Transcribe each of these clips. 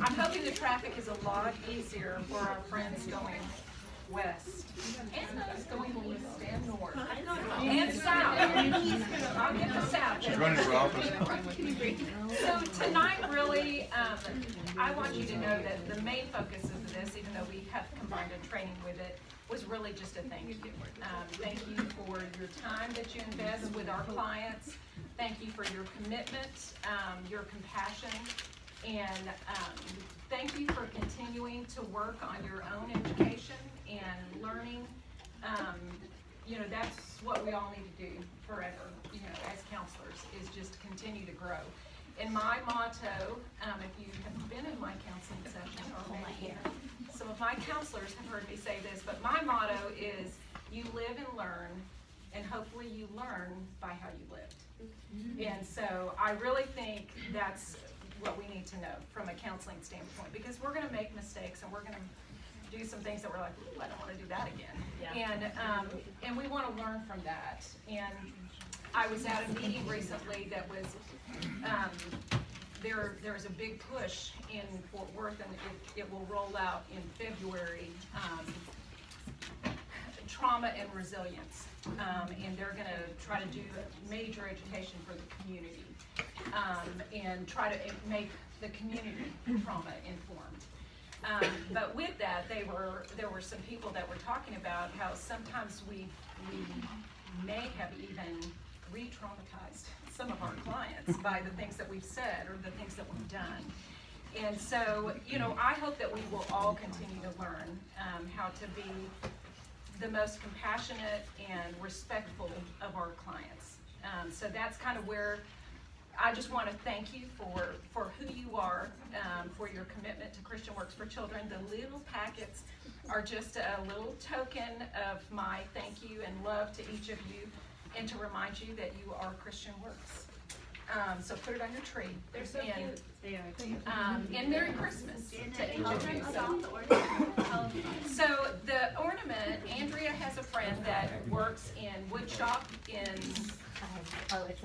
I'm hoping the traffic is a lot easier for our friends going west and those going east and north and south. I'll get the south. She's running for office. So tonight, really, I want you to know that the main focus of this, even though we have combined a training with it, was really just a thank you. Thank you for your time that you invest with our clients. Thank you for your commitment, your compassion, and thank you for continuing to work on your own education and learning. You know, that's what we all need to do forever, you know, as counselors, is just continue to grow. And my motto, if you have been in my counseling session, or maybe some of my counselors have heard me say this, but my motto is you live and learn, and hopefully you learn by how you lived. And so I really think that's what we need to know from a counseling standpoint, because we're going to make mistakes and we're going to do some things that we're like, ooh, I don't want to do that again. Yeah. And we want to learn from that. And I was at a meeting recently that was, there's a big push in Fort Worth, and it will roll out in February, trauma and resilience. And they're going to try to do major education for the community, and try to make the community trauma informed. But with that, there were some people that were talking about how sometimes we may have even re-traumatized some of our clients by the things that we've said or the things that we've done. And so, you know, I hope that we will all continue to learn how to be the most compassionate and respectful of our clients. So that's kind of where I just want to thank you for who you are, for your commitment to Christian Works for Children. The little packets are just a little token of my thank you and love to each of you, and to remind you that you are Christian Works. So put it on your tree. They're so cute. They are. And Merry Christmas to each of you. So the ornament, Andrea has a friend that works in woodshop in it's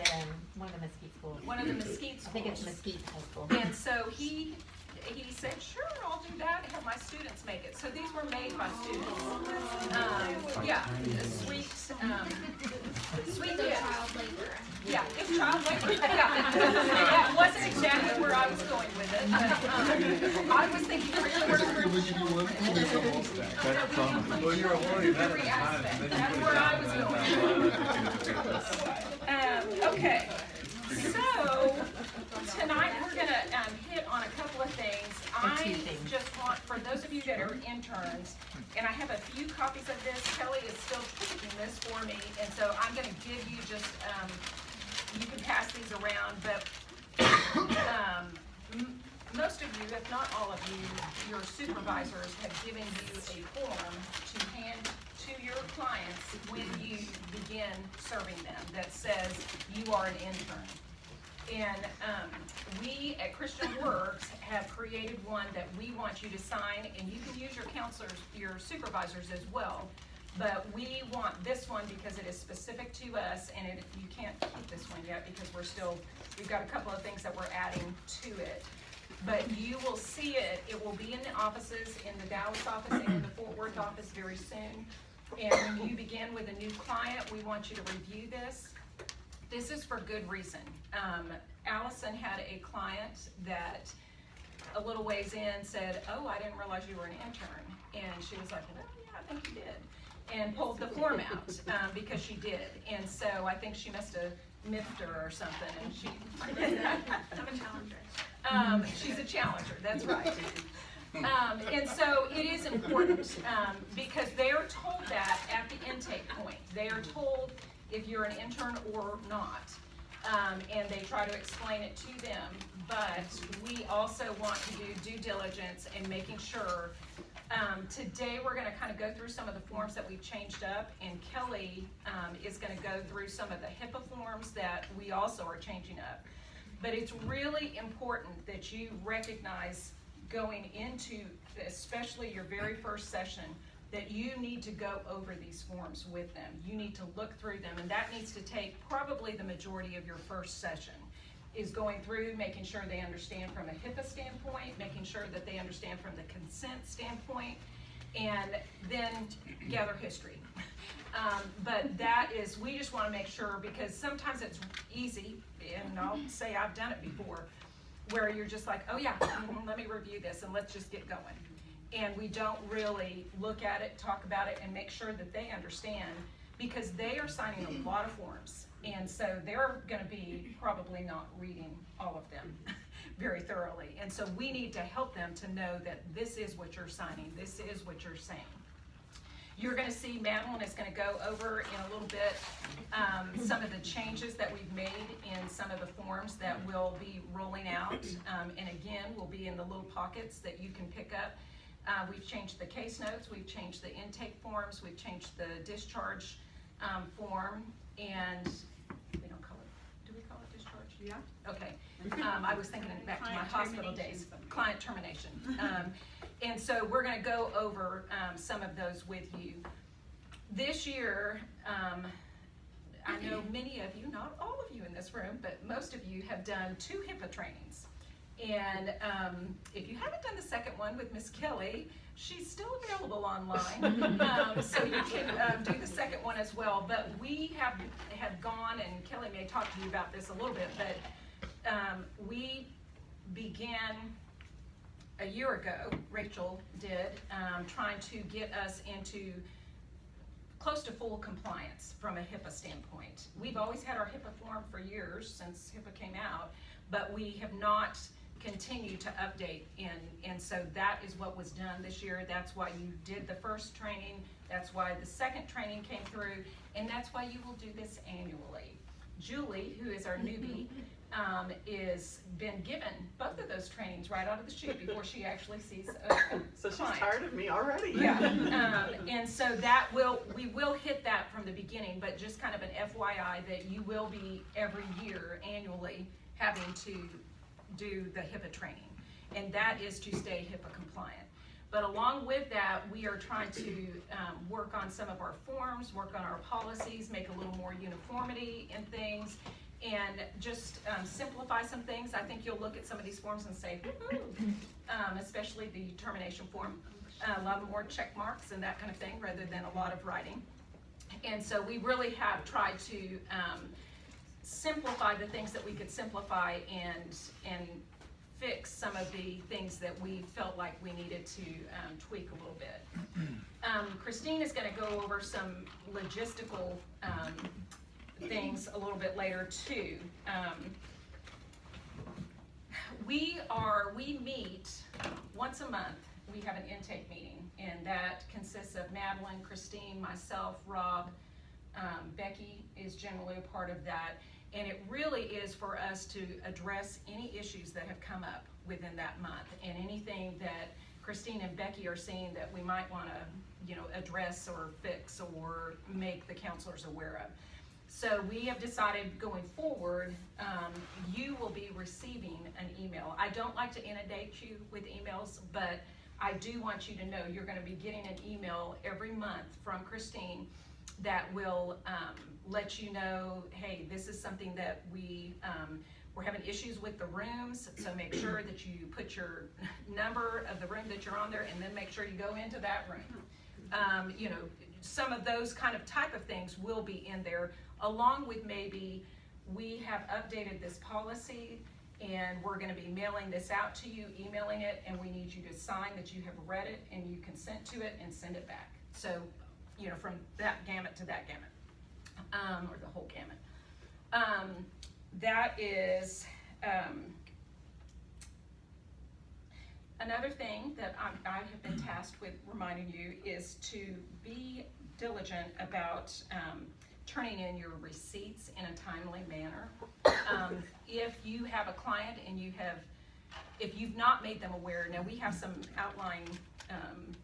one of the Mesquite schools. one of the Mesquite schools. I think it's Mesquite High School. And so he said, sure, I'll do that, have my students make it. So these were made by students. Yeah, sweet Child labor. Yeah, it's child labor. Yeah. That wasn't exactly where I was going with it, but I was thinking Christian Works for Children. Well, you're a warrior. Every aspect. That's where I was going. Okay, so tonight we're going to hit on a couple of things. I just want, for those of you that are interns, and I have a few copies of this. Kelly is still picking this for me, and so I'm going to give you just, you can pass these around, but most of you, if not all of you, your supervisors have given you a form to hand to your clients when you begin serving them that says you are an intern. And we at Christian Works have created one that we want you to sign, and you can use your counselors, your supervisors as well. But we want this one because it is specific to us, and you can't keep this one yet because we've got a couple of things that we're adding to it. But you will see it. It will be in the offices, in the Dallas office and in the Fort Worth office very soon. And when you begin with a new client, we want you to review this. This is for good reason. Allison had a client that a little ways in said, oh, I didn't realize you were an intern. And she was like, well, yeah, I think you did. And pulled the form out because she did. And so I think she must have miffed her or something. And I'm a challenger. She's a challenger, that's right. And so it is important because they are told that at the intake point. They are told if you're an intern or not. And they try to explain it to them. But we also want to do due diligence in making sure. Today we're going to kind of go through some of the forms that we've changed up, and Kelly is going to go through some of the HIPAA forms that we also are changing up. But it's really important that you recognize going into, especially your very first session, that you need to go over these forms with them. You need to look through them, and that needs to take probably the majority of your first session. is going through, making sure they understand from a HIPAA standpoint, making sure that they understand from the consent standpoint, and then gather history. But that is, we just wanna make sure, because sometimes it's easy, and I'll say I've done it before, where you're just like, oh yeah, let me review this and let's just get going. And we don't really look at it, talk about it, and make sure that they understand, because they are signing a lot of forms. And so they're gonna be probably not reading all of them very thoroughly. And so we need to help them to know that this is what you're signing, this is what you're saying. You're gonna see Madeline is gonna go over in a little bit some of the changes that we've made in some of the forms that will be rolling out. And again, will be in the little pockets that you can pick up. We've changed the case notes, we've changed the intake forms, we've changed the discharge form, and we don't call it, do we call it discharge? Yeah. Okay, I was thinking back to my Client hospital termination days, something. client termination. And so we're gonna go over some of those with you. This year, I know many of you, not all of you in this room, but most of you have done 2 HIPAA trainings. And if you haven't done the second one with Miss Kelly, she's still available online. So you can do the second one as well. But we have gone, and Kelly may talk to you about this a little bit, but we began a year ago, Rachel did, trying to get us into close to full compliance from a HIPAA standpoint. We've always had our HIPAA form for years, since HIPAA came out, but we have not continued to update, and so that is what was done this year. That's why you did the first training, that's why the second training came through, and that's why you will do this annually. Julie, who is our newbie, is been given both of those trainings right out of the chute before she actually sees a So she's client. tired of me already. Yeah, and so we will hit that from the beginning, but just kind of an FYI that you will be every year annually having to do the HIPAA training, and that is to stay HIPAA compliant. But along with that, we are trying to work on some of our forms, work on our policies, make a little more uniformity in things, and just simplify some things. I think you'll look at some of these forms and say, woo-hoo, especially the termination form. A lot more check marks and that kind of thing, rather than a lot of writing. And so we really have tried to simplify the things that we could simplify, and fix some of the things that we felt like we needed to tweak a little bit. Christine is gonna go over some logistical things a little bit later too. We meet once a month. We have an intake meeting, and that consists of Madeline, Christine, myself, Rob, Becky is generally a part of that. And it really is for us to address any issues that have come up within that month, and anything that Christine and Becky are seeing that we might wanna, address or fix or make the counselors aware of. So we have decided going forward, you will be receiving an email. I don't like to inundate you with emails, but I do want you to know you're gonna be getting an email every month from Christine that will let you know, hey, this is something that we're having issues with the rooms, so make sure that you put your number of the room that you're on there, and then make sure you go into that room. Some of those kind of type of things will be in there, along with maybe we have updated this policy and we're gonna be mailing this out to you, emailing it, and we need you to sign that you have read it and you consent to it and send it back. So, from that gamut to that gamut, or the whole gamut. That is, another thing that I have been tasked with reminding you is to be diligent about turning in your receipts in a timely manner. If you have a client and if you've not made them aware, now we have some outlying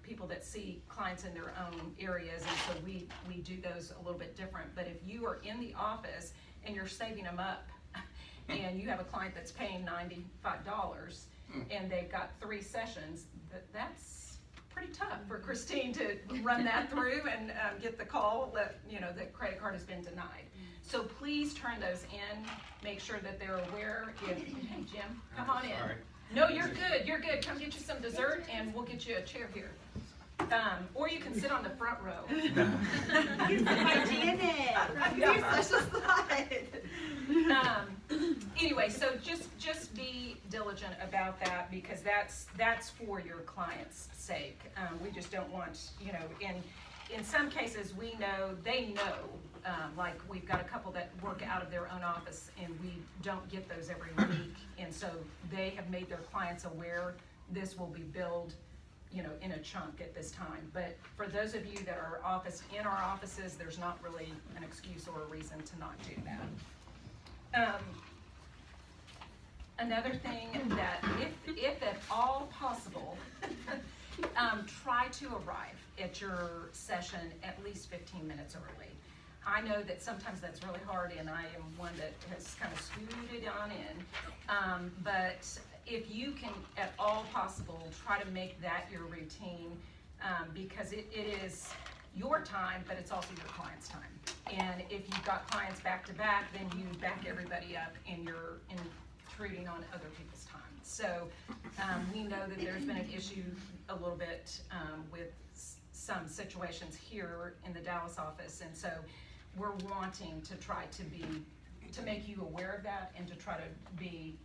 people that see clients in their own areas, and so we do those a little bit different. But if you are in the office and you're saving them up, and you have a client that's paying $95 and they've got 3 sessions, that's pretty tough for Christine to run that through and get the call that the credit card has been denied. So please turn those in, make sure that they're aware if, hey Jim, come on in. Sorry. No, you're good, come get you some dessert and we'll get you a chair here. Or you can sit on the front row. Hi, Janet. You're such a slut. Anyway, so just be diligent about that because that's for your client's sake. We just don't want, you know, in some cases they know, like we've got a couple that work out of their own office and we don't get those every week. And so they have made their clients aware this will be billed, you know, in a chunk at this time. But for those of you that are in our offices, there's not really an excuse or a reason to not do that. Another thing that if at all possible, try to arrive at your session at least 15 minutes early. I know that sometimes that's really hard and I am one that has kind of scooted on in, but if you can at all possible try to make that your routine, because it is your time, but it's also your client's time. And if you've got clients back to back, then you back everybody up and you're intruding on other people's time. So we know that there's been an issue a little bit with some situations here in the Dallas office, and so we're wanting to try to make you aware of that and to try to be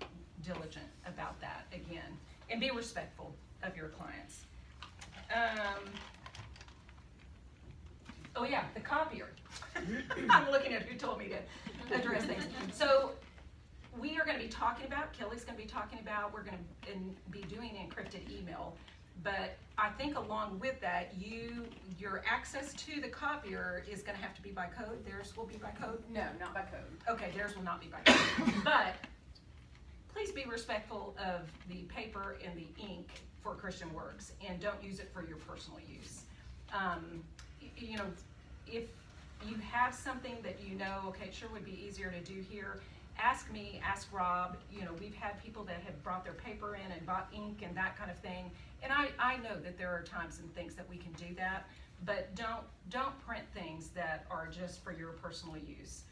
diligent about that again, and be respectful of your clients. Oh yeah, the copier. I'm looking at who told me to address things. So we are going to be talking about, Kelly's going to be talking about, we're going to be doing encrypted email. But I think along with that, your access to the copier is going to have to be by code. Theirs will be by code? No, not by code. Okay, theirs will not be by code. But please be respectful of the paper and the ink for Christian Works and don't use it for your personal use. You know, if you have something that you know, okay, it sure would be easier to do here, ask me, ask Rob. You know, we've had people that have brought their paper in and bought ink and that kind of thing. And I know that there are times and things that we can do that, but don't print things that are just for your personal use.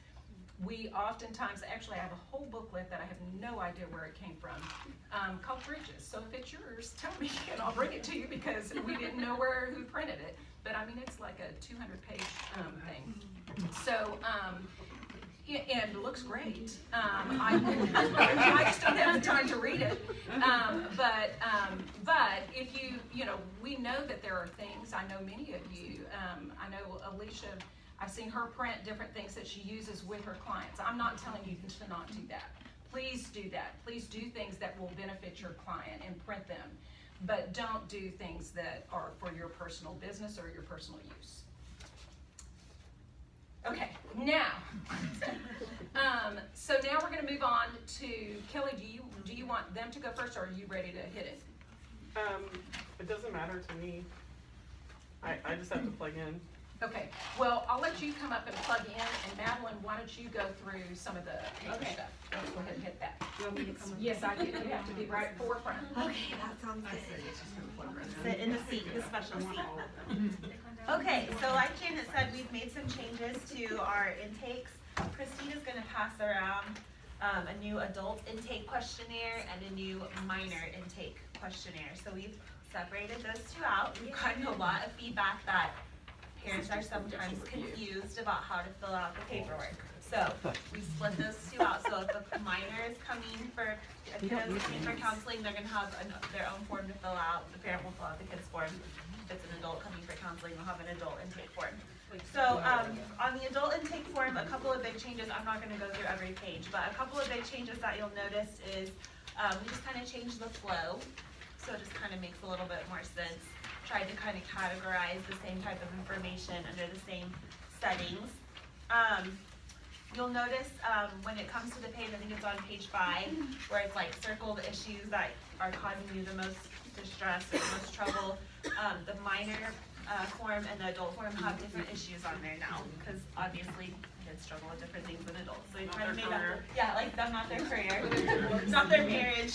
We oftentimes, actually I have a whole booklet that I have no idea where it came from, called Bridges. So if it's yours, tell me and I'll bring it to you because we didn't know who printed it. But I mean, it's like a 200-page thing. So, and it looks great. I just don't have the time to read it. But if you know, we know that there are things, I know many of you, I know Alicia, I've seen her print different things that she uses with her clients. I'm not telling you to not do that. Please do that. Please do things that will benefit your client and print them. But don't do things that are for your personal business or your personal use. Okay, now, so now we're going to move on to Kelly. Do you want them to go first, or are you ready to hit it? It doesn't matter to me. I just have to plug in. Okay. Well, I'll let you come up and plug in, and Madeline, why don't you go through some of the paper stuff? Let's go ahead and hit that. You want me to come up? Yes, I do. You have to be right forefront. Okay, that sounds good. Sit in the seat, the special seat. Okay, so like Janet said, we've made some changes to our intakes. Christine is gonna pass around a new adult intake questionnaire and a new minor intake questionnaire. So we've separated those two out. We've gotten a lot of feedback that parents are sometimes confused about how to fill out the paperwork. So we split those two out. So if a minor is coming for counseling, they're gonna have their own form to fill out. The parent will fill out the kid's form. If it's an adult coming for counseling, we'll have an adult intake form. So on the adult intake form, a couple of big changes. I'm not gonna go through every page, but a couple of big changes that you'll notice is we just kind of changed the flow. So it just kind of makes a little bit more sense. Tried to kind of categorize the same type of information under the same settings. You'll notice when it comes to the page, I think it's on page 5, where it's like circle the issues that are causing you the most distress or the most trouble. The minor form and the adult form have different issues on there now, because obviously kids struggle with different things than adults. So we kind of made that, yeah, like them, not their career, not their marriage.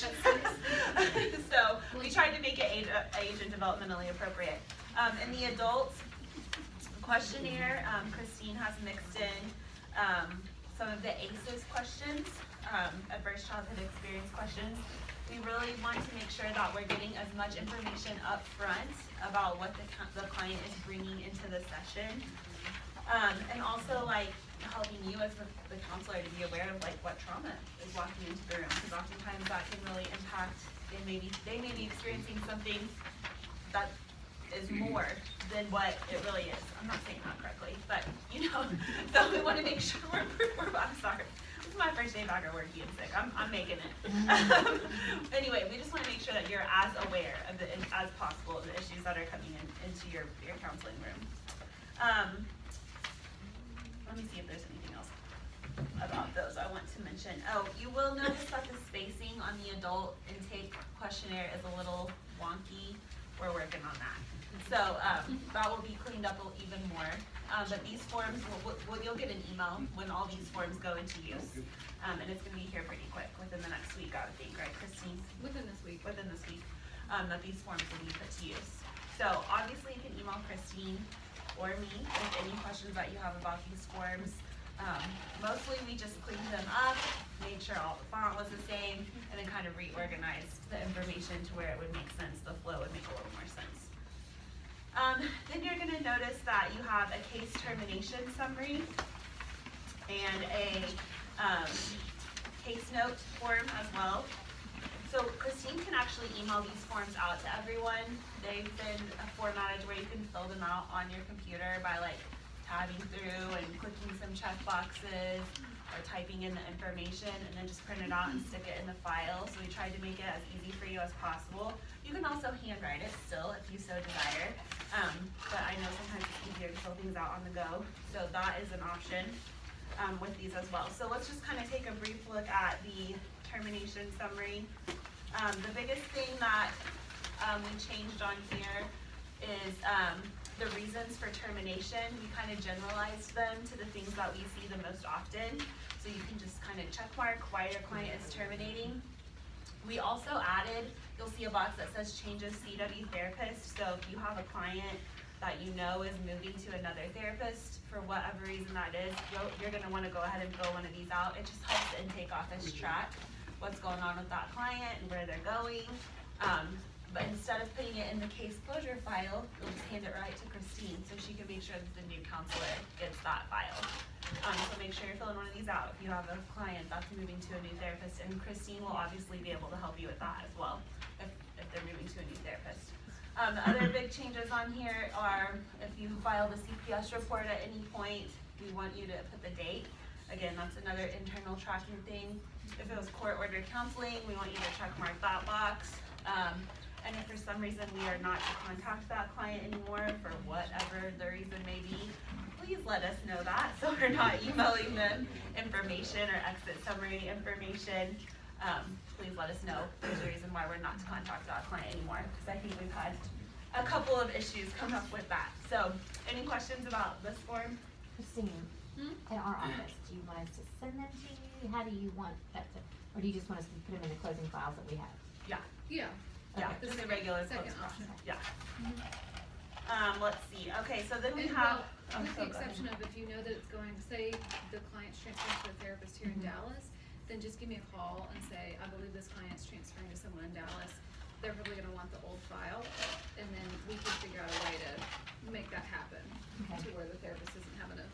So we tried to make it age and developmentally appropriate. In the adult questionnaire, Christine has mixed in some of the ACEs questions, adverse childhood experience questions. We really want to make sure that we're getting as much information up front about what the client is bringing into the session. And also like helping you as the counselor to be aware of like what trauma is walking into the room, because oftentimes that can really impact, they may be experiencing something that is more than what it really is. I'm not saying that correctly, but you know, so we want to make sure I'm sorry. This is my first day back at work being sick. I'm making it. Anyway, we just want to make sure that you're as aware of as possible of the issues that are coming into your counseling room. Let me see if there's anything else about those I want to mention. Oh, you will notice that the spacing on the adult intake questionnaire is a little wonky. We're working on that. So that will be cleaned up even more. But these forms, you'll get an email when all these forms go into use. And it's going to be here pretty quick, within the next week, I would think, right, Christine? Within this week. Within this week, that these forms will be put to use. So obviously you can email Christine or me with any questions that you have about these forms. Mostly we just cleaned them up, made sure all the font was the same, and then kind of reorganized the information to where it would make sense, the flow would make a little more sense. Then you're gonna notice that you have a case termination summary and a case note form as well. So Christine can actually email these forms out to everyone. They've been formatted where you can fill them out on your computer by like tabbing through and clicking some check boxes or typing in the information and then just print it out and stick it in the file. So we tried to make it as easy for you as possible. You can also handwrite it still if you so desire. But I know sometimes it's easier to fill things out on the go. So that is an option with these as well. So let's just kind of take a brief look at the termination summary. The biggest thing that we changed on here is the reasons for termination. We kind of generalized them to the things that we see the most often. So you can just kind of check mark why your client is terminating. We also added, you'll see a box that says changes CW therapist. So if you have a client that you know is moving to another therapist, for whatever reason that is, you're gonna wanna go ahead and fill one of these out. It just helps the intake office track what's going on with that client and where they're going. But instead of putting it in the case closure file, you'll just hand it right to Christine so she can make sure that the new counselor gets that file. So make sure you're filling one of these out if you have a client that's moving to a new therapist, and Christine will obviously be able to help you with that as well if they're moving to a new therapist. The other big changes on here are if you file the CPS report at any point, we want you to put the date. Again, that's another internal tracking thing. If it was court-ordered counseling, we want you to check mark that box. And if for some reason we are not to contact that client anymore for whatever the reason may be, please let us know that so we're not emailing them information or exit summary information. Please let us know if there's a reason why we're not to contact that client anymore, because I think we've had a couple of issues come up with that. So any questions about this form? Christine, in our office, do you want us to send them to you? How do you want that to, or do you just want us to put them in the closing files that we have? Yeah, Yeah. yeah, Okay. just a regular Second close option. process. Yeah. Let's see. Okay, so then we And have. well, with the exception of if you know that it's going, say the client's transferring to a therapist here in Dallas, then just give me a call and say, I believe this client's transferring to someone in Dallas. They're probably gonna want the old file, and then we can figure out a way to make that happen. Okay. To where the therapist isn't having to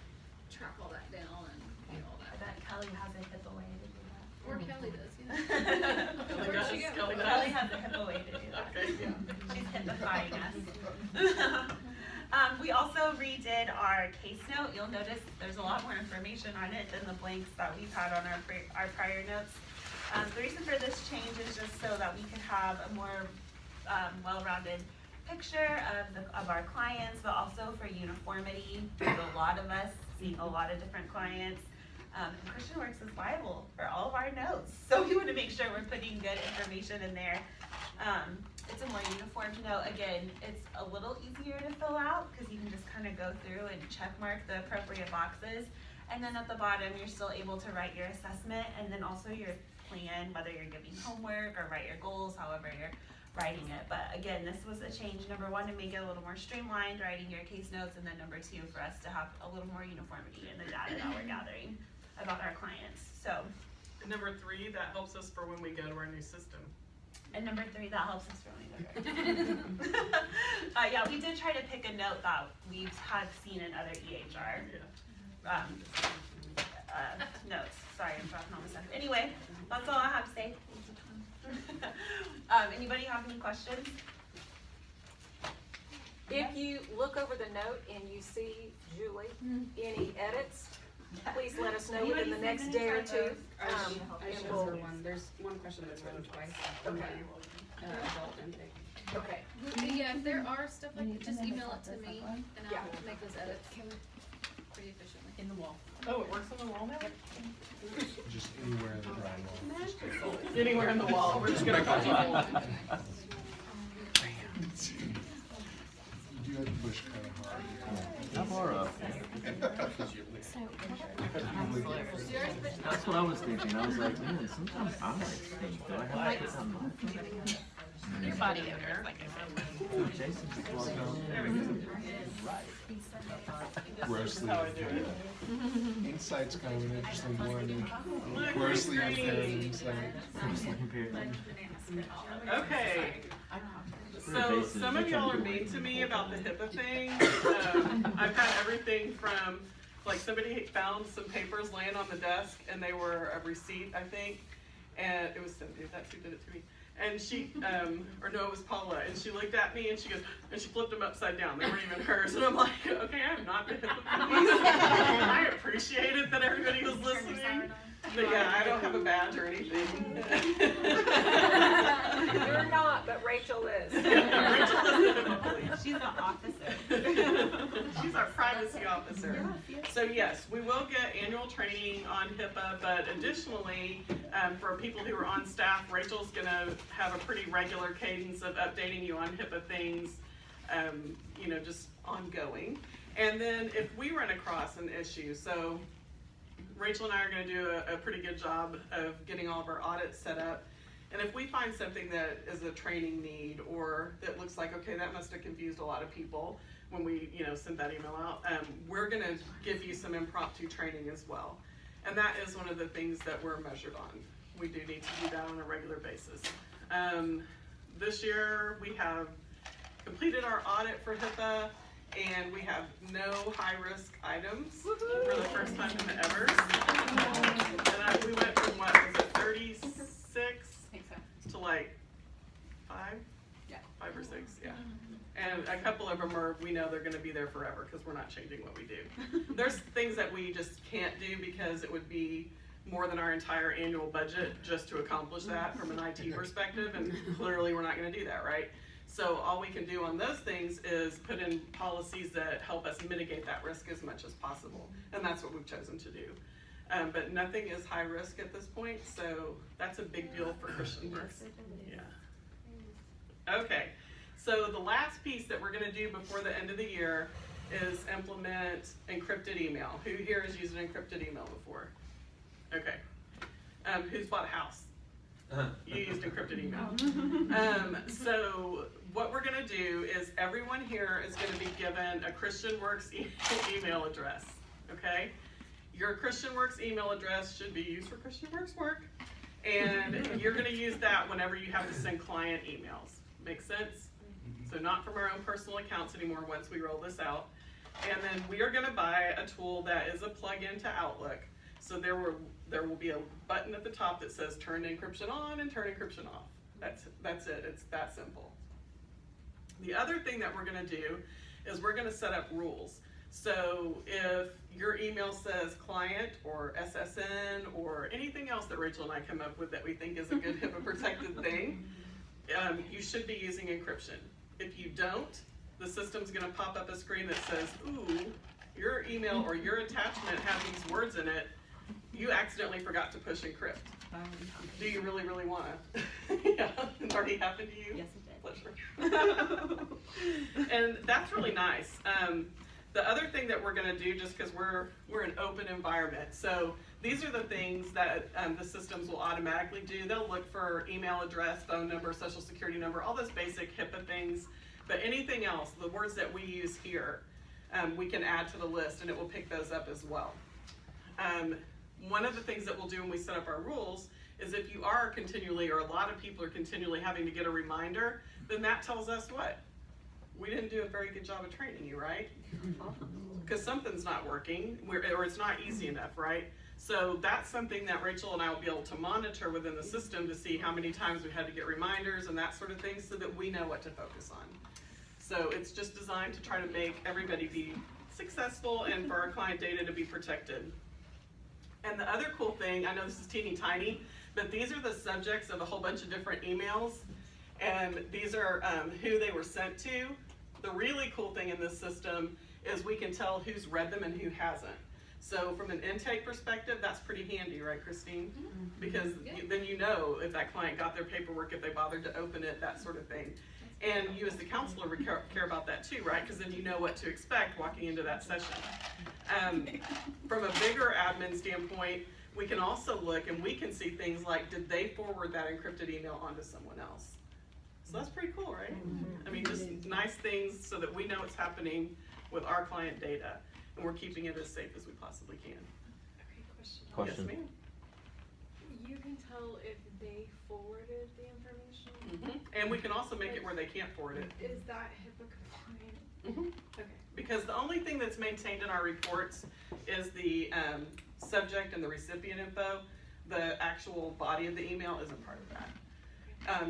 track all that down and do all I that. bet Kelly has a HIPAA way to do Or Kelly does, you know. that. Where'd she go? Kelly has a HIPAA way to do that. Okay, yeah. She's HIPAA-fying us. We also redid our case note. You'll notice there's a lot more information on it than the blanks that we've had on our prior notes. The reason for this change is just so that we can have a more well-rounded picture of our clients, but also for uniformity. There's a lot of us seeing a lot of different clients. And Christian Works is liable for all of our notes. So we want to make sure we're putting good information in there. It's a more uniform note. Again, it's a little easier to fill out because you can just kind of go through and check mark the appropriate boxes. And then at the bottom, you're still able to write your assessment and then also your plan, whether you're giving homework or write your goals, however you're writing it. But again, this was a change, number one, to make it a little more streamlined, writing your case notes, and then number two, for us to have a little more uniformity in the data that we're gathering. about our clients. So, And number 3, that helps us for when we go to our new system. and number 3, that helps us really good. Yeah, we did try to pick a note that we have seen in other EHR Yeah. notes. Sorry, I'm dropping all this stuff. Anyway, that's all I have to say. Anybody have any questions? If you look over the note and you see, Julie, any edits, please let us know within the next day or two. I And should we'll- answer one. There's one question that's written twice. Okay. Adult intake. Okay. Yeah, if there are stuff like that, just email it to me and Yeah. I'll make those edits pretty efficiently. In the wall. Oh, it works on the wall now? Just anywhere in the drywall. Just take it. Anywhere in the wall, we're just gonna cut it. You do have to push kind of hard. How far up? So, That's what I was thinking. I was like, man, sometimes I like stink. Do I have to put some? Your body odor, like I Oh, Jason just walked on. Grossly That's how I do unfair. it. Insight's kind of an interesting one. and Look, Grossly we're unfair green. insight. Okay. So some of y'all are mean to me about the HIPAA thing. I've had everything from, like, somebody found some papers laying on the desk and they were a receipt, I think. And it was Cynthia, that's who did it to me. And she, or no, it was Paula, and she looked at me and she goes, and she flipped them upside down. They weren't even hers. And I'm like, okay, I'm not the HIPAA police. I appreciated that everybody was listening. But yeah, I don't have a badge or anything. You're not, but Rachel is. Rachel is the HIPAA police. She's an officer. She's our privacy officer. So yes, we will get annual training on HIPAA, but additionally, for people who are on staff, Rachel's gonna have a pretty regular cadence of updating you on HIPAA things, you know, just ongoing. And then if we run across an issue, so Rachel and I are gonna do a pretty good job of getting all of our audits set up. And if we find something that is a training need or that looks like, okay, that must have confused a lot of people when we, you know, sent that email out, we're gonna give you some impromptu training as well. And that is one of the things that we're measured on. We do need to do that on a regular basis. This year, we have completed our audit for HIPAA, and we have no high-risk items for the first time in the ever. And we went from, what, was it 36 to like 5? Yeah. 5 or 6, yeah. And a couple of them are, we know they're gonna be there forever because we're not changing what we do. There's things that we just can't do because it would be more than our entire annual budget just to accomplish that from an IT perspective, and clearly we're not gonna do that, right? So all we can do on those things is put in policies that help us mitigate that risk as much as possible, and that's what we've chosen to do. But nothing is high risk at this point, so that's a big deal for Christian Works. Yeah. Okay, so the last piece that we're gonna do before the end of the year is implement encrypted email. Who here has used an encrypted email before? Okay. Who's bought a house? You used encrypted email. So what we're gonna do is everyone here is gonna be given a Christian Works email address, okay? Your Christian Works email address should be used for Christian Works work, and you're gonna use that whenever you have to send client emails. Make sense? So not from our own personal accounts anymore once we roll this out. And then we are gonna buy a tool that is a plug-in to Outlook. So there will be a button at the top that says turn encryption on and turn encryption off. That's it, it's that simple. The other thing that we're gonna do is we're gonna set up rules. So if your email says client or SSN or anything else that Rachel and I come up with that we think is a good HIPAA protected thing, you should be using encryption. If you don't, the system's gonna pop up a screen that says, ooh, your email or your attachment has these words in it, you accidentally forgot to push encrypt. Do you really, really wanna? Yeah, it already happened to you? Yes, it did. Pleasure. And that's really nice. The other thing that we're gonna do, just because we're an open environment, so these are the things that the systems will automatically do. They'll look for email address, phone number, social security number, all those basic HIPAA things. But anything else, the words that we use here, we can add to the list and it will pick those up as well. one of the things that we'll do when we set up our rules is if you are continually, or a lot of people are continually having to get a reminder, then that tells us what? We didn't do a very good job of training you, right? Because something's not working, or it's not easy enough, right? So that's something that Rachel and I will be able to monitor within the system to see how many times we had to get reminders and that sort of thing so that we know what to focus on. So it's just designed to try to make everybody be successful and for our client data to be protected. And the other cool thing, I know this is teeny tiny, but these are the subjects of a whole bunch of different emails, and these are who they were sent to. The really cool thing in this system is we can tell who's read them and who hasn't. So from an intake perspective, that's pretty handy, right, Christine? Because then you know if that client got their paperwork, if they bothered to open it, that sort of thing. And you as the counselor would care about that too, right? Because then you know what to expect walking into that session. From a bigger admin standpoint, we can also look and we can see things like, did they forward that encrypted email onto someone else? So that's pretty cool, right? I mean, just nice things so that we know what's happening with our client data and we're keeping it as safe as we possibly can. Okay, question. Question. Yes, ma'am. You can tell if they forwarded the information? And we can also make it where they can't forward it. Is that HIPAA compliant? Okay. Because the only thing that's maintained in our reports is the subject and the recipient info. The actual body of the email isn't part of that.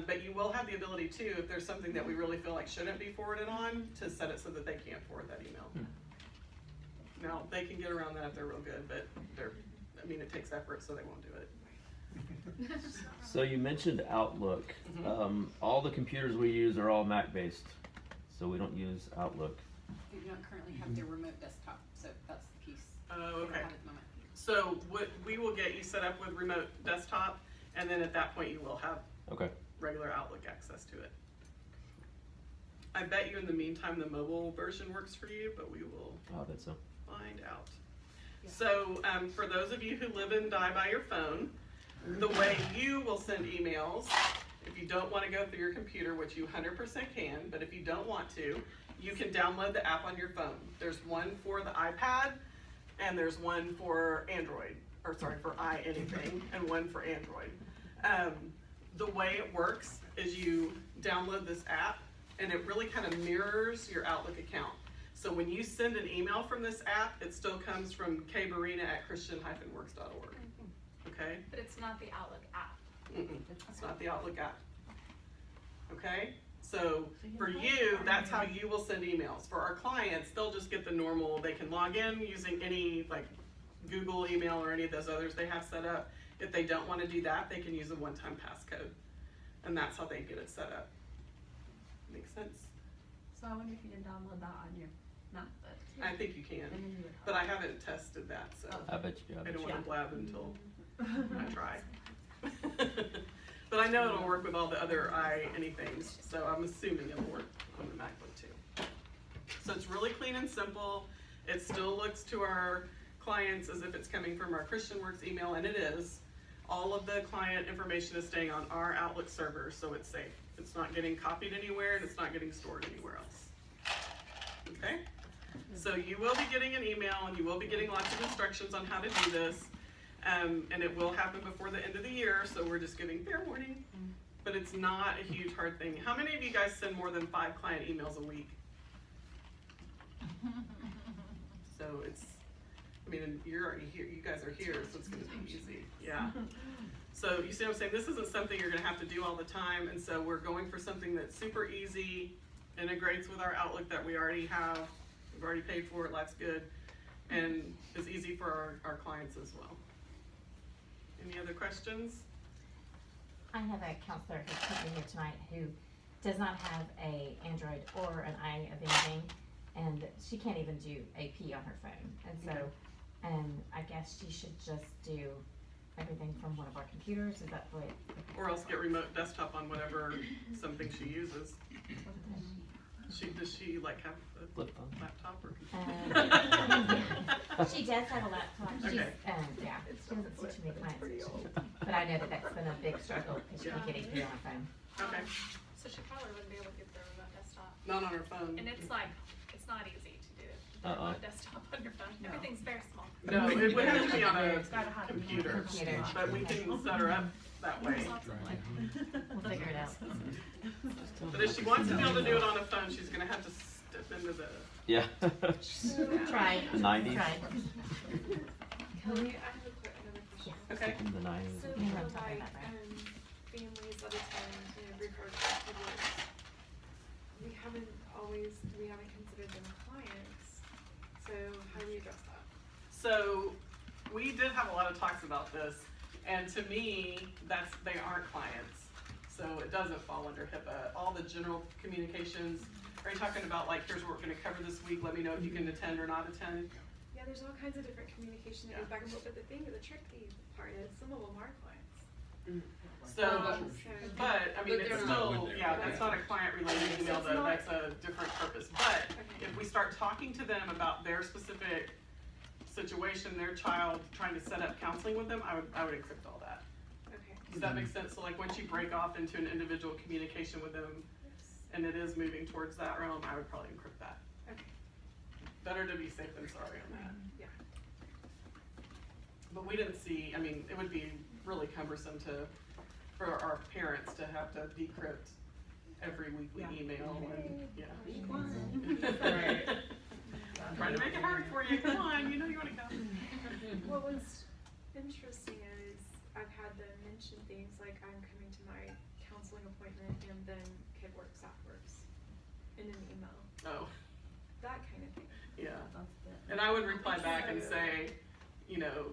But you will have the ability too, if there's something that we really feel like shouldn't be forwarded on, to set it so that they can't forward that email. Now, they can get around that if they're real good, but it takes effort, so they won't do it. So you mentioned Outlook. All the computers we use are all Mac based, so we don't use Outlook. You don't currently have their remote desktop, so that's the piece. Oh, We don't okay. have at the moment. So what we will get you set up with remote desktop, and then at that point you will have Okay. regular Outlook access to it. I bet you in the meantime the mobile version works for you, but we will I bet so. find out. So for those of you who live and die by your phone, the way you will send emails, if you don't want to go through your computer, which you 100% can, but if you don't want to, you can download the app on your phone. There's one for the iPad, and there's one for Android, or sorry, for anything, and one for Android. The way it works is you download this app, and it really kind of mirrors your Outlook account. So when you send an email from this app, it still comes from kbarina@christian-works.org. Okay? But it's not the Outlook app. It's not the Outlook app. Okay? So for you, that's how you will send emails. For our clients, they'll just get the normal, they can log in using any like Google email or any of those others they have set up. If they don't want to do that, they can use a one-time passcode. And that's how they get it set up. Makes sense? So I wonder if you can download that on your MacBook. I think you can, but I haven't tested that, so I bet you. I don't want to blab until I try. But I know it'll work with all the other anythings, so I'm assuming it'll work on the MacBook too. So it's really clean and simple. It still looks to our clients as if it's coming from our Christian Works email, and it is. All of the client information is staying on our Outlook server, so it's safe. It's not getting copied anywhere, and it's not getting stored anywhere else. Okay? So you will be getting an email, and you will be getting lots of instructions on how to do this. And it will happen before the end of the year, so we're just giving fair warning. But it's not a huge hard thing. How many of you guys send more than 5 client emails a week? So it's, you're already here, you guys are here, so it's gonna be easy, yeah. So you see what I'm saying? This isn't something you're gonna have to do all the time, and so we're going for something that's super easy, integrates with our Outlook that we already have, we've already paid for it, life's good, and is easy for our clients as well. Any other questions? I have a counselor who's coming here tonight who does not have a Android or an I of anything, and she can't even do AP on her phone. And so, I guess she should just do everything from one of our computers. Is that the way? Or else get remote desktop on whatever something she uses. Does she like have a Flip phone. laptop or computer? She does have a laptop. She's, Okay. yeah, she doesn't see too many clients. But I know that that's been a big struggle because she can't get AP on her phone. Okay, So she probably wouldn't be able to get the remote desktop. not on her phone. And it's like, it's not easy to do. Uh-uh. on a desktop on your phone. No. Everything's very small. No, it would have to be on a It's gotta have to be on a computer, computer. but we can set her up that way. We'll figure it out. But if she wants to be able to do it on a phone, she's gonna have to step into the, Yeah. Try. 90s. Try. Kelly, I have another question. okay? In the 90s. So Yeah, for I'm talking like, about that. families that attend, regardless of divorce, we haven't considered them clients, so how do we address that? So, we did have a lot of talks about this, and to me, they aren't clients. So it doesn't fall under HIPAA. All the general communications, are you talking about like, here's what we're gonna cover this week, let me know if you can attend or not attend? Yeah, there's all kinds of different communication that goes back and forth, but the tricky part is some of them are clients. So, but, I mean, But it's they're still, not- yeah, that's not a client related email, It's not- that's a different purpose. But Okay. if we start talking to them about their specific situation, their child, trying to set up counseling with them, I would encrypt all that. Okay. Does that make sense? So like, once you break off into an individual communication with them, and it is moving towards that realm, I would probably encrypt that. Okay. Better to be safe than sorry on that. Yeah. But we didn't see, I mean, it would be really cumbersome for our parents to have to decrypt every weekly email and, yeah. Trying to make it hard for you, come on, you know you wanna come. What was interesting is I've had them mention things like I'm coming to my counseling appointment and then kid works afterwards in an email, Oh, that kind of thing. yeah. And I would reply back and say, you know,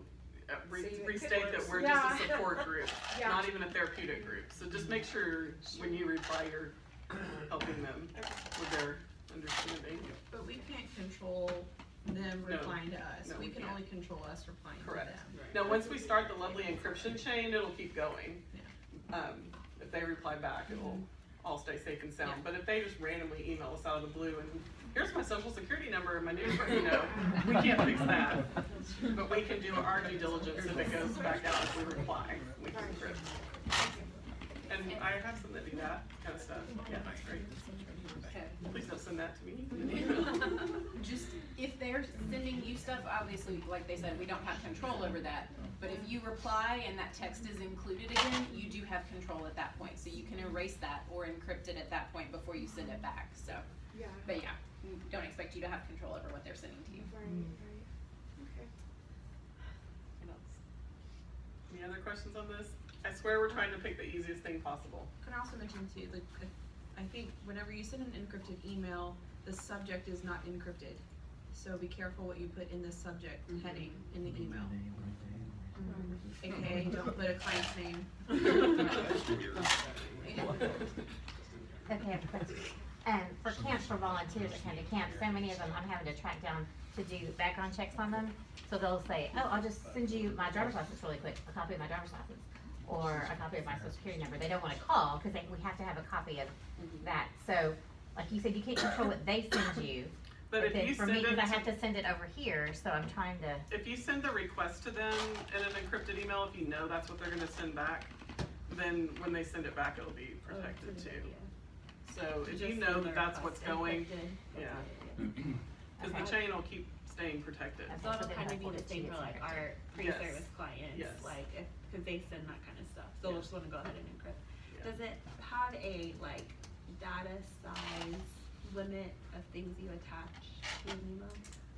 restate that we're just a support group, Yeah. not even a therapeutic group. So just make sure when you reply, you're helping them with their understanding. But we can't control them No. replying to us. No, we we can can't. only control us replying Correct. to them. Now, once we start the lovely encryption chain, it'll keep going. If they reply back, it'll all stay safe and sound. Yeah. But if they just randomly email us out of the blue and here's my social security number and my new, you know, we can't fix that. But we can do our due diligence if it goes back out if we reply, we can encrypt. And I have some that do that kind of stuff. Yeah, that's great. Okay. Please don't send that to me. Just, if they're sending you stuff, obviously, like they said, we don't have control over that. But if you reply and that text is included again, you do have control at that point. So you can erase that or encrypt it at that point before you send it back, so. Yeah. But yeah, we don't expect you to have control over what they're sending to you. Right, right. Okay. What else? Any other questions on this? I swear we're trying to pick the easiest thing possible. Can I also mention too, like, I think whenever you send an encrypted email, the subject is not encrypted. So be careful what you put in the subject heading in the email. AKA, don't put a client's name. Okay, I have a question. And for camps, for volunteers that come to camp, so many of them, I'm having to track down to do background checks on them. So they'll say, oh, I'll just send you my driver's license really quick, a copy of my driver's license, or a copy of my social security number. They don't wanna call, cause we have to have a copy of that. So, like you said, you can't control what they send you. But if then you for send me, it cause I to- have to send it over here, so I'm trying to, If you send the request to them in an encrypted email, if you know that's what they're gonna send back, then when they send it back, it'll be protected too. So if you know that that's what's going, yeah, cause the chain will keep staying protected. I've So also it'll been kind of helpful be the to same get for like encrypted. our Yes. pre-service clients, Yes. like cause they send that kind of stuff, so they'll just wanna go ahead and encrypt. Yeah. Does it have a like data size limit of things you attach to an email?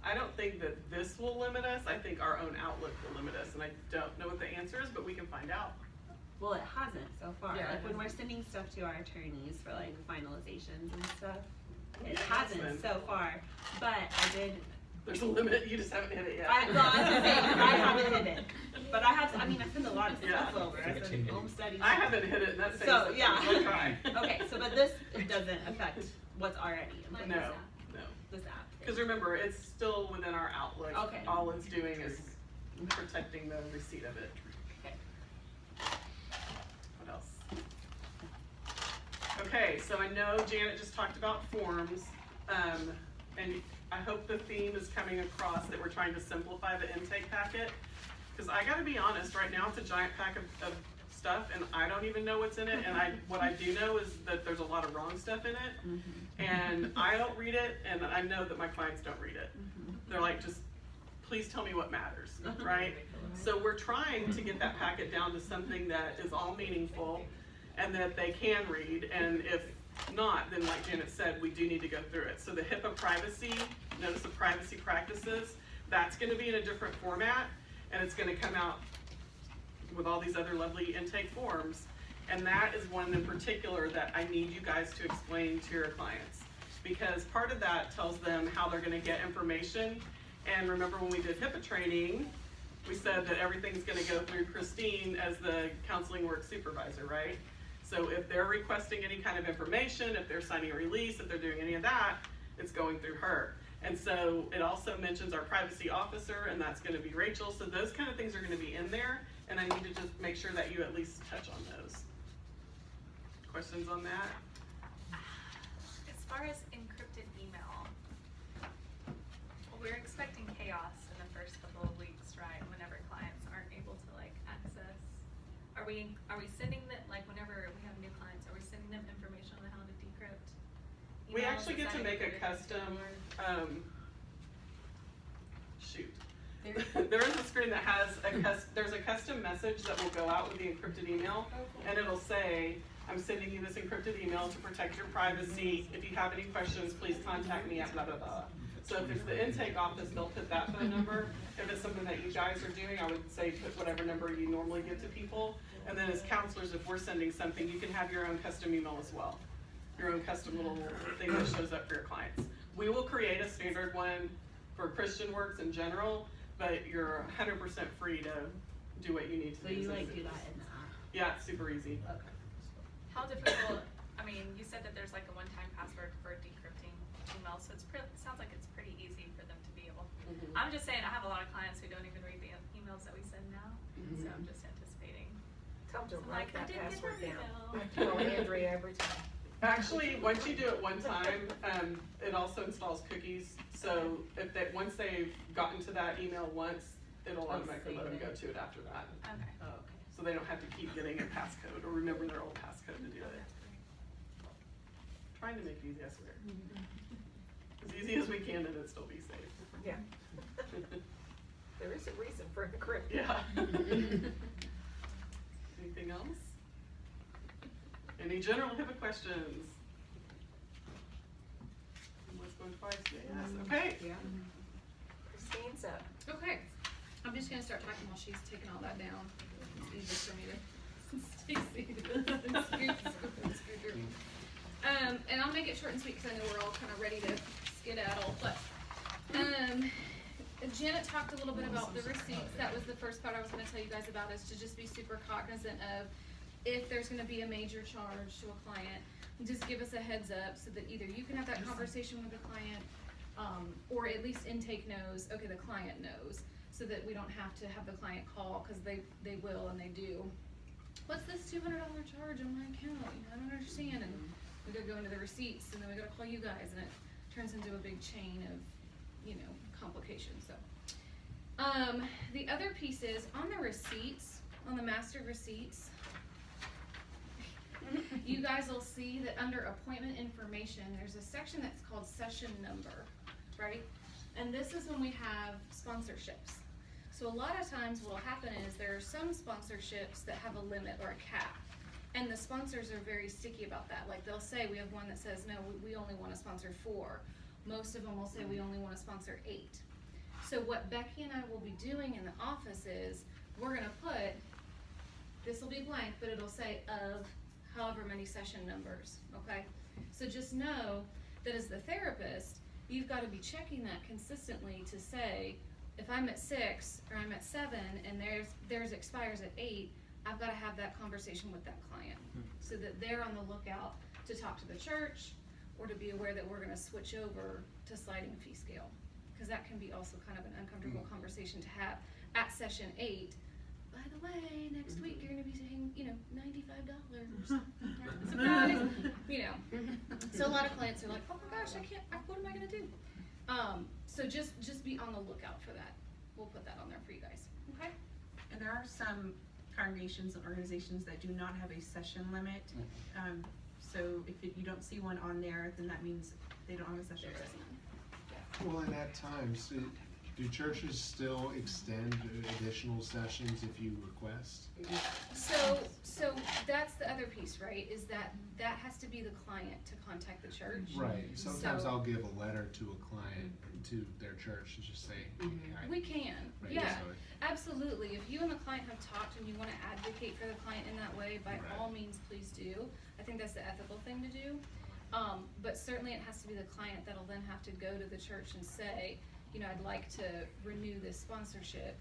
I don't think that this will limit us, I think our own Outlook will limit us, and I don't know what the answer is, but we can find out. Well, it hasn't so far, Yeah, like it when we're hasn't. sending stuff to our attorneys for like finalizations and stuff, it Yeah, hasn't that's so far, but I did, There's a limit, you just haven't hit it yet. well, I was gonna say, 'cause I haven't hit it, but I have, I mean, I send a lot of Yeah. stuff over, I send home studies. I haven't hit it, and that's saying So, something, yeah. we'll try. Okay, so but this doesn't affect what's already in No, this no. this app. Cause remember, it's still within our Outlook. Okay. All it's doing is protecting the receipt of it. Okay. What else? Okay, so I know Janet just talked about forms, and I hope the theme is coming across that we're trying to simplify the intake packet. Cause I gotta be honest, right now it's a giant pack of stuff, and I don't even know what's in it, and what I do know is that there's a lot of wrong stuff in it, and I don't read it, and I know that my clients don't read it. They're like, just, please tell me what matters, right? So we're trying to get that packet down to something that is all meaningful, and that they can read, and if not, then like Janet said, we do need to go through it. So the HIPAA privacy, notice of privacy practices, that's gonna be in a different format, and it's gonna come out with all these other lovely intake forms. And that is one in particular that I need you guys to explain to your clients. Because part of that tells them how they're gonna get information. And remember when we did HIPAA training, we said that everything's gonna go through Christine as the counseling work supervisor, right? So if they're requesting any kind of information, if they're signing a release, if they're doing any of that, it's going through her. And so it also mentions our privacy officer, and that's gonna be Rachel. So those kind of things are gonna be in there, and I need to just make sure that you at least touch on those. Questions on that? As far as encrypted email, we're expecting chaos in the first couple of weeks, right? Whenever clients aren't able to like access. Are we sending them, like whenever we have new clients, are we sending them information on how to decrypt emails? We actually Is get to that make a included? custom, shoot. There is a screen that has there's a custom message that will go out with the encrypted email, and it'll say, I'm sending you this encrypted email to protect your privacy. If you have any questions, please contact me at blah, blah, blah. So if it's the intake office, they'll put that phone number. If it's something that you guys are doing, I would say put whatever number you normally give to people. And then as counselors, if we're sending something, you can have your own custom email as well. Your own custom little thing that shows up for your clients. We will create a standard one for Christian Works in general, but you're 100% free to do what you need to do. So you like do that in the app? Yeah, it's super easy. Okay. How difficult, I mean, you said that there's like a one-time password for decrypting email, so it's sounds like it's pretty easy for them to be able. I'm just saying, I have a lot of clients who don't even read the emails that we send now, so I'm just anticipating. Tell them to So write like, I that didn't get password that down. email. I tell Andrea every time. Actually, once you do it one time, it also installs cookies. So if once they've gotten to that email once, it'll automatically let them go to it after that. Okay. Oh, okay. So they don't have to keep getting a passcode or remember their old passcode to do it. Trying to make it easy, I swear. As easy as we can and it still be safe. Yeah. There is a reason for encryption. Yeah. Anything else? Any general HIPAA questions? What's going twice? Yes. Okay. Yeah. Christine's up. Okay, I'm just gonna start talking while she's taking all that down. It's easier for me to stay seated. And I'll make it short and sweet because I know we're all kind of ready to skedaddle, but, Janet talked a little bit about the receipts. That was the first part I was gonna tell you guys about, is to just be super cognizant of if there's gonna be a major charge to a client, just give us a heads up so that either you can have that conversation with the client, or at least intake knows, okay, the client knows, so that we don't have to have the client call, cause they will and they do. What's this $200 charge on my account? I don't understand, and we gotta go into the receipts, and then we gotta call you guys, and it turns into a big chain of, complications, so. The other piece is, on the receipts, on the master receipts, you guys will see that under appointment information, there's a section that's called session number, right? And this is when we have sponsorships. So a lot of times what'll happen is there are some sponsorships that have a limit or a cap. And the sponsors are very sticky about that. Like they'll say, we have one that says, no, we only want to sponsor 4. Most of them will say we only want to sponsor 8. So what Becky and I will be doing in the office is, we're gonna put, this will be blank, but it'll say of however many session numbers, okay? So just know that as the therapist, you've gotta be checking that consistently to say, if I'm at 6 or I'm at 7 and theirs expires at 8, I've gotta have that conversation with that client so that they're on the lookout to talk to the church or to be aware that we're gonna switch over to sliding fee scale. Cause that can be also kind of an uncomfortable conversation to have at session 8. By the way, next week you're gonna be paying, $95. Surprise! So a lot of clients are like, oh my gosh, what am I gonna do? So just be on the lookout for that. We'll put that on there for you guys, okay? And there are some congregations and organizations that do not have a session limit. So if you don't see one on there, then that means they don't have a session limit. Well, and at times, do churches still extend additional sessions if you request? So that's the other piece, right, is that has to be the client to contact the church. Right, sometimes So- I'll give a letter to a client, to their church, and just say, hey, We can, Right, yeah, so- absolutely. If you and the client have talked and you wanna advocate for the client in that way, by Right. all means, please do. I think that's the ethical thing to do. But certainly it has to be the client that'll then have to go to the church and say, you know, I'd like to renew this sponsorship.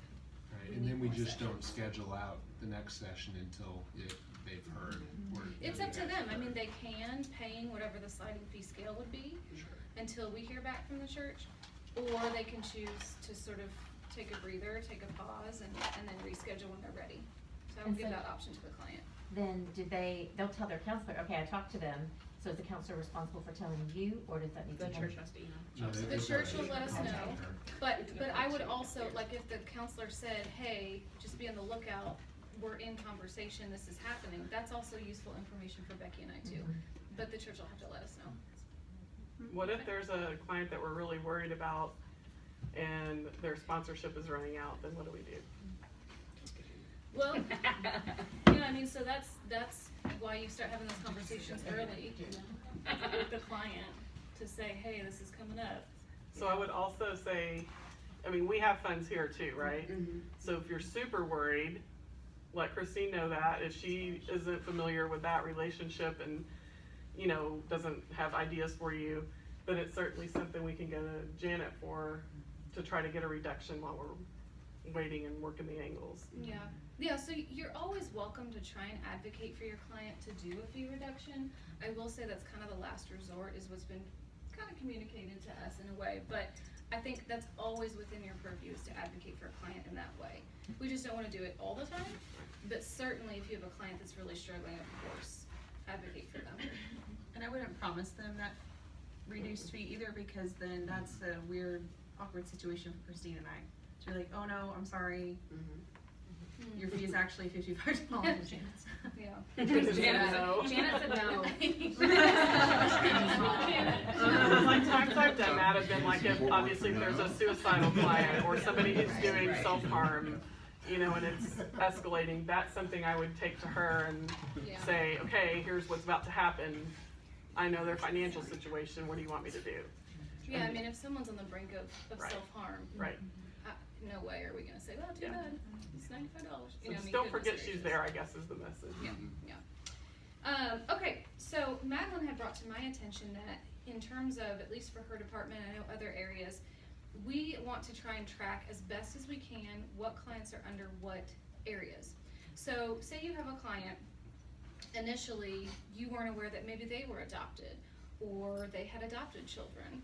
Right, We and need then we more just sessions. don't schedule out the next session until they've heard. or, you It's know, up the to guys them. I have mean, heard. they can, paying whatever the sliding fee scale would be Sure. until we hear back from the church. Or they can choose to sort of take a breather, take a pause, and then reschedule when they're ready. So I would And give so- that option to the client. Then they'll tell their counselor, okay, I talked to them, so is the counselor responsible for telling you, or does that need to The come? church has to email. No, The they've church will already let us know. contacted her. But I would also, like, if the counselor said, hey, just be on the lookout, we're in conversation, this is happening, that's also useful information for Becky and I too. But the church will have to let us know. What if there's a client that we're really worried about and their sponsorship is running out, then what do we do? Well, yeah, I mean, so that's why you start having those conversations early with the client to say, hey, this is coming up. So I would also say, I mean, we have funds here too, right? So if you're super worried, let Christine know that. If she isn't familiar with that relationship and, you know, doesn't have ideas for you, then it's certainly something we can go to Janet for to try to get a reduction while we're waiting and working the angles. Yeah, so you're always welcome to try and advocate for your client to do a fee reduction. I will say that's kind of the last resort, is what's been kind of communicated to us in a way, but I think that's always within your purview, is to advocate for a client in that way. We just don't wanna do it all the time, but certainly if you have a client that's really struggling, of course, advocate for them. And I wouldn't promise them that reduced fee either, because then that's a weird, awkward situation for Christine and I. So you're like, oh no, I'm sorry, your fee is actually $55. Yeah. Janet said no. Janet said no. Like times I've done that have been like, if obviously if there's a suicidal client or somebody who's doing self-harm, you know, and it's escalating, that's something I would take to her and Yeah. say, okay, here's what's about to happen. I know their financial situation, what do you want me to do? Yeah, I mean, if someone's on the brink of Right. self-harm, Right. no way are we gonna say, well, too Yeah. bad, it's $95. So You know, I just mean, don't goodness forget she's gracious. there, I guess is the message. Yeah. Okay, so Madeline had brought to my attention that in terms of, at least for her department, I know other areas, we want to try and track as best as we can what clients are under what areas. So say you have a client, initially you weren't aware that maybe they were adopted or they had adopted children,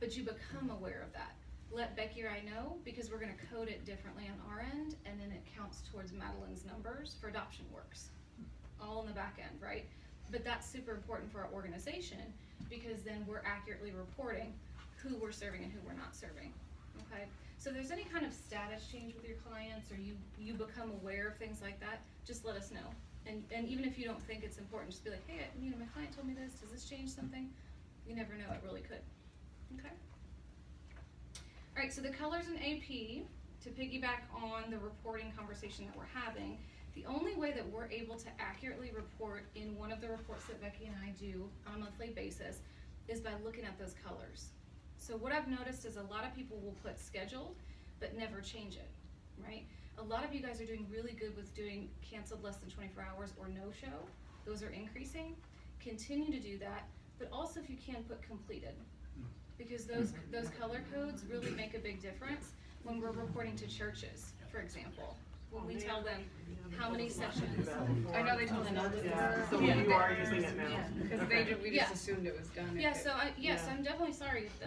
but you become aware of that. Let Becky or I know, because we're gonna code it differently on our end, and then it counts towards Madeline's numbers for Adoption Works. All in the back end, right? But that's super important for our organization, because then we're accurately reporting who we're serving and who we're not serving, okay? So if there's any kind of status change with your clients, or you become aware of things like that, just let us know. And even if you don't think it's important, just be like, hey, you know, my client told me this, does this change something? You never know, it really could, okay? Alright, so the colors in AP, to piggyback on the reporting conversation that we're having, the only way that we're able to accurately report in one of the reports that Becky and I do on a monthly basis is by looking at those colors. So what I've noticed is a lot of people will put scheduled, but never change it, right? A lot of you guys are doing really good with doing canceled less than 24 hours or no show. Those are increasing. Continue to do that, but also if you can, put completed. Because those color codes really make a big difference when we're reporting to churches, for example. When we tell them how many sessions. I know they told us not to. Yeah, so you are using it now. Because we Yeah. just assumed it was done. Yeah, so Yeah. I'm definitely sorry if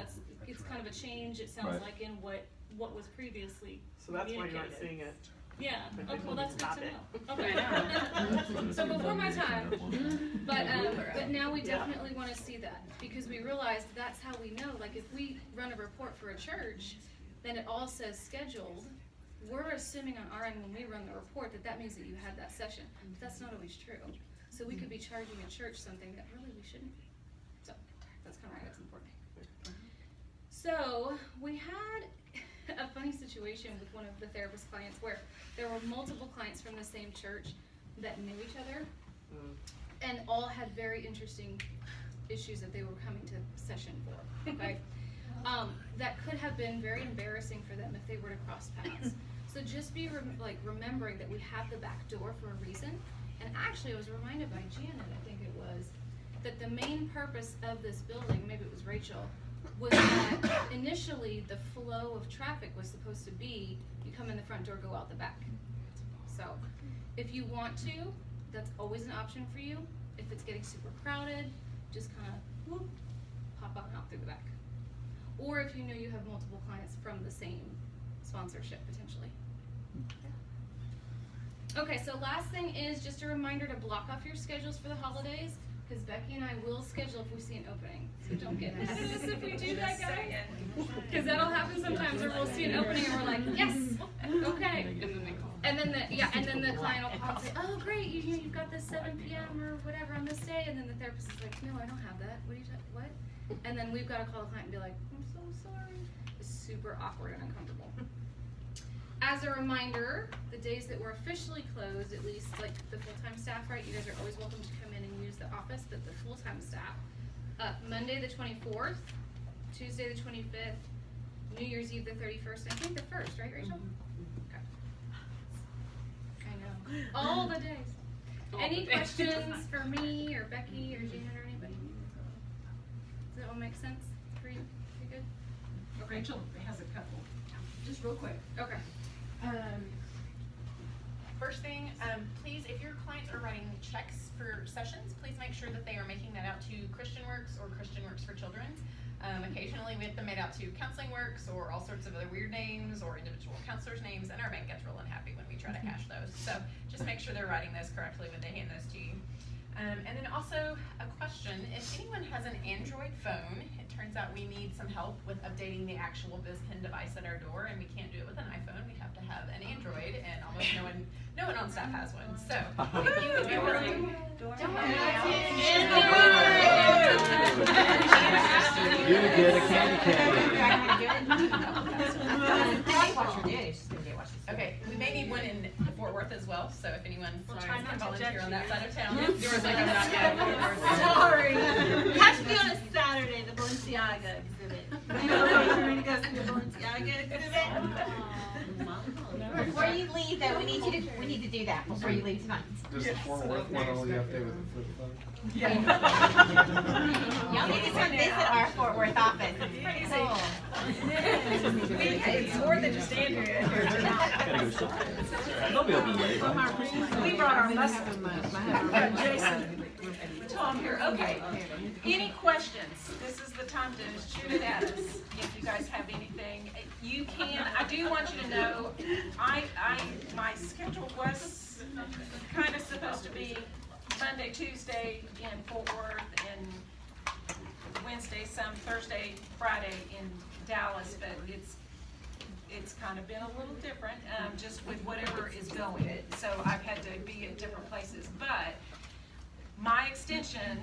it's kind of a change, it sounds Right. like in what was previously So that's why you aren't communicated. seeing it. Yeah, But okay, well, that's good stop to it. know. Okay. So before my time, but now we Yeah. definitely wanna see that, because we realized that's how we know, like, if we run a report for a church, then it all says scheduled, we're assuming on our end when we run the report that means that you had that session. But that's not always true. So we could be charging a church something that really we shouldn't. So that's kind of why it's important. So we had a funny situation with one of the therapist clients where there were multiple clients from the same church that knew each other and all had very interesting issues that they were coming to session for, okay? That could have been very embarrassing for them if they were to cross paths. So just be remembering that we have the back door for a reason. And actually I was reminded by Janet, I think it was, that the main purpose of this building, maybe it was Rachel, was that initially the flow of traffic was supposed to be, you come in the front door, go out the back. So if you want to, that's always an option for you. If it's getting super crowded, just kind of whoop, pop out and out through the back. Or if you know you have multiple clients from the same sponsorship potentially. Okay, so last thing is just a reminder to block off your schedules for the holidays, because Becky and I will schedule if we see an opening. So don't get mad at us if we do that, guys. Because that'll happen sometimes where we'll see an opening and we're like, yes, okay. And then the client will call and say, oh great, you've got this 7 p.m. or whatever on this day, and then the therapist is like, no, I don't have that. What are you what? And then we've got to call the client and be like, I'm so sorry. It's super awkward and uncomfortable. As a reminder, the days that we're officially closed, at least like the full-time staff, right? You guys are always welcome to come in and use the office, but the full-time staff, Monday the 24th, Tuesday the 25th, New Year's Eve the 31st, I think the 1st, right, Rachel? Okay. I know. All the days. Any questions for me or Becky or Janet or anybody? Does that all make sense for you? You good? Okay. Rachel has a couple. Just real quick. Okay. First thing, please, if your clients are writing checks for sessions, please make sure that they are making that out to Christian Works or Christian Works for Children. Occasionally we have them made out to Counseling Works or all sorts of other weird names or individual counselors' names, and our bank gets real unhappy when we try to cash those. So just make sure they're writing those correctly when they hand those to you. And then also a question, if anyone has an Android phone, it turns out we need some help with updating the actual BizPin device at our door, and we can't do it with an iPhone, we have to have an Android, and almost no one on staff has one. So if you would be willing You get a candy. Okay, we may need one in Fort Worth as well, so if anyone can volunteer on that side of town. Yours like I'm not yet. Sorry. Has to be on a Saturday, the Balenciaga exhibit. You ready to go see the Balenciaga exhibit? Before you leave though, we need to do that before you leave tonight. Does the Fort Worth one only update with the flip phone? Yeah. Y'all need to come visit our Fort Worth office. It's pretty cool. It's more than just Andrea here tonight. They'll be open late. We brought our Jason, Tom here. Okay. Any questions? This is the time to shoot it at us. If you guys have anything, you can. I do want you to know, my schedule was kind of supposed to be Monday, Tuesday in Fort Worth, and Wednesday, some Thursday, Friday in Dallas, but it's kind of been a little different, just with whatever is going. So I've had to be at different places, but my extension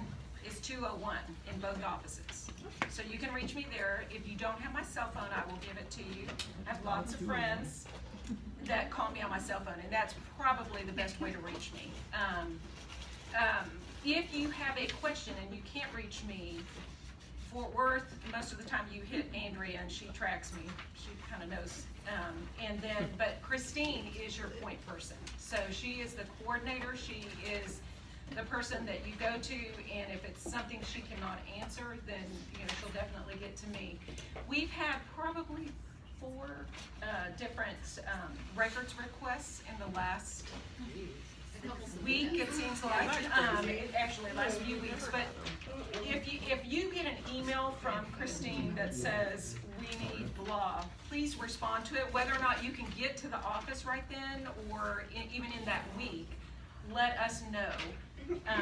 is 201 in both offices. So you can reach me there. If you don't have my cell phone, I will give it to you. I have lots of friends that call me on my cell phone, and that's probably the best way to reach me. If you have a question and you can't reach me, Fort Worth, most of the time you hit Andrea and she tracks me. She kind of knows. But Christine is your point person. So she is the coordinator. She is the person that you go to, and if it's something she cannot answer, then she'll definitely get to me. We've had probably 4 different records requests in the last week, it seems like, actually last few weeks, but if you get an email from Christine that says we need blah, please respond to it, whether or not you can get to the office right then or even in that week, let us know.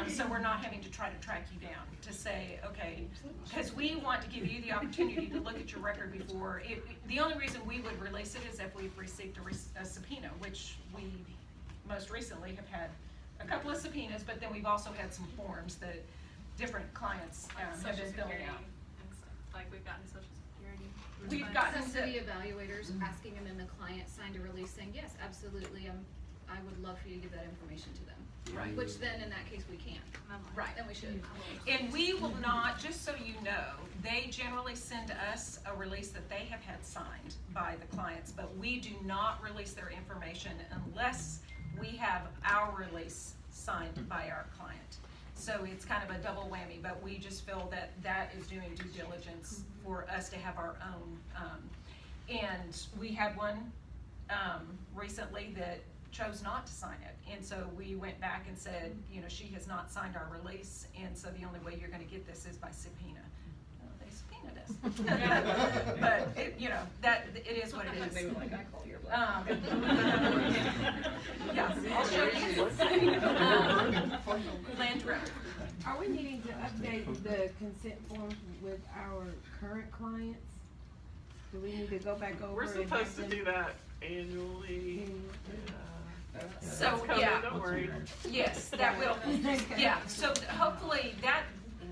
So we're not having to try to track you down to say, okay, because we want to give you the opportunity to look at your record before. The only reason we would release it is if we've received a subpoena, which we most recently have had a couple of subpoenas, but then we've also had some forms that different clients have Social been filling Security out. and stuff, like we've gotten Social Security. We've funds. gotten Some to, city evaluators asking, and then the client signed a release saying, yes, absolutely, I would love for you to give that information to them. Right. Which then, in that case, we can. Right. Then we should. and we will not, just so you know, they generally send us a release that they have had signed by the clients, but we do not release their information unless we have our release signed by our client. So it's kind of a double whammy, but we just feel that that is doing due diligence for us to have our own. And we had one recently that chose not to sign it. And so we went back and said, you know, she has not signed our release, and so the only way you're gonna get this is by subpoena. Well, they subpoenaed us. But it, you know, that, it is what it is. They were like, I call your Yeah, I'll show you. Land grab. Are we needing to update the consent forms with our current clients? Do we need to go back over? We're and supposed to have do that annually. So, It's coming, yeah. don't worry. Yes, that will, yeah, so hopefully that,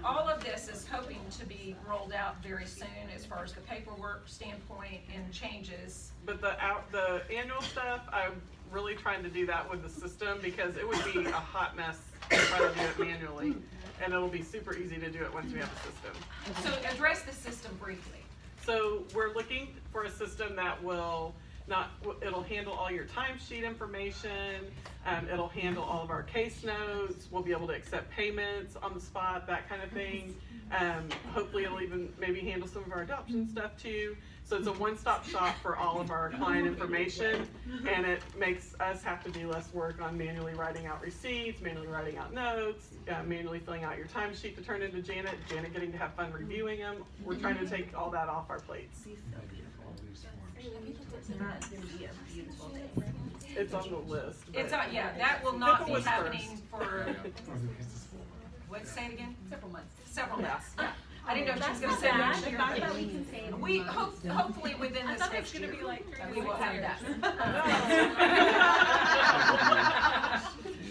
all of this is hoping to be rolled out very soon as far as the paperwork standpoint and changes. But the annual stuff, I'm really trying to do that with the system because it would be a hot mess to try to do it manually. And it'll be super easy to do it once we have a system. So address the system briefly. So we're looking for a system that will it'll handle all your timesheet information, it'll handle all of our case notes, we'll be able to accept payments on the spot, that kind of thing. Hopefully it'll even maybe handle some of our adoption stuff too. So it's a one-stop shop for all of our client information, and it makes us have to do less work on manually writing out receipts, manually writing out notes, manually filling out your timesheet to turn into Janet getting to have fun reviewing them. We're trying to take all that off our plates. It's on the list. It's, but- yeah, that will not be Pickle happening for, what, say it again? Several months. Several months, yeah. I didn't know if she was gonna say next year. We, hopefully within this next year, we will have that.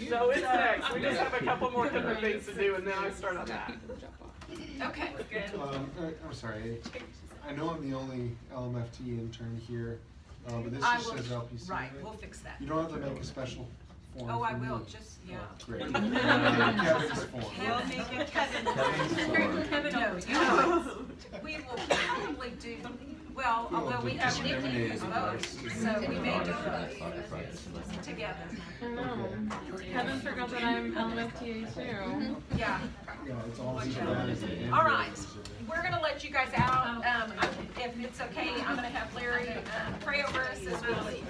No, it's next. We just have a couple more different things to do, and then I start on that. Okay, good. I'm sorry, I know I'm the only LMFT intern here, but this I just will- says LPC. Right, we'll fix that. You don't have to make a special form. Oh, I for me. will, just, yeah. Oh, great. Kevin's form. We'll make it Kevin. Kevin knows. We will probably do, well, although we have Nikki who's both, so we may do both together. Kevin forgot that I'm LMFTA too. Yeah. Yeah, it's all easy. All right, we're gonna let you guys out. If it's okay, I'm gonna have Larry pray over us as we leave.